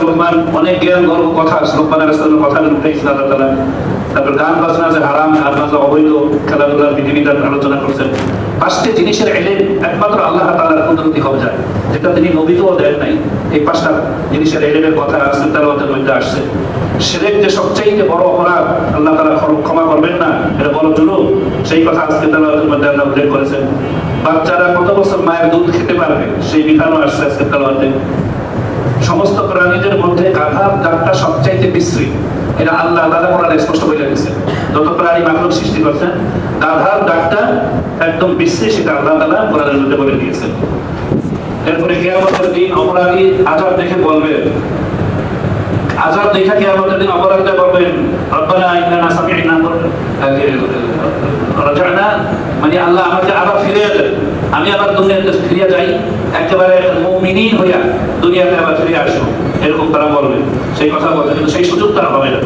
লোকমান অনেক জ্ঞান গর্ব কথা লোকমানের রাসূলের কথা উঠেছেন আল্লাহ তাআলা। তারপর গান বাজনা যে হারাম, গান বাজনা অবৈধ, খেলাধুলার বিধিবিধান আলোচনা করছেন। পাঁচটি জিনিসের ইলম একমাত্র আল্লাহ তাআলার কুদরতি হবে যায়, যেটা তিনি নবীকেও দেন নাই। এই পাঁচটা জিনিসের ইলমের কথা রাসূল তেলাওয়াতের মধ্যে আসছে। শিরক যে সবচেয়ে বড় অপরাধ, আল্লাহ তাআলা ক্ষমা করবেন না, এটা বড় জুলুম, সেই কথা আজকে তেলাওয়াতের মধ্যে আল্লাহ উল্লেখ করেছেন। বাচ্চারা কত বছর মায়ের দুধ খেতে পারবে সেই বিধানও আসছে আজকে তেলাওয়াতে। সমস্ত প্রাণীদের মধ্যে গাধার দাগটা সবচাইতে বিশ্রী, এটা আল্লাহ তাআলা কোরআনে স্পষ্ট বলে দিয়েছেন। যত প্রাণী মানব সৃষ্টি করছেন, গাধার দাগটা একদম বিশ্রী, সেটা আল্লাহ তাআলা কোরআনের মধ্যে বলে দিয়েছেন। এরপরে কিয়ামতের দিন অপরাধী আযাব দেখে বলবে, আযাব দেখে কিয়ামতের দিন অপরাধীরা বলবেন, রব্বানা ইন্নানা সামি'না রাজa'না, মানে আল্লাহ আমাকে আবার ফিরিয়ে দেন, আমি আবার দুনিয়াতে ফিরে যাই, একেবারে মুমিনিন হইয়া দুনিয়াতে আবার ফিরে আসবো, এরকম তারা বলবে। সেই কথা বলবে, কিন্তু সেই সুযোগ তারা হবে না।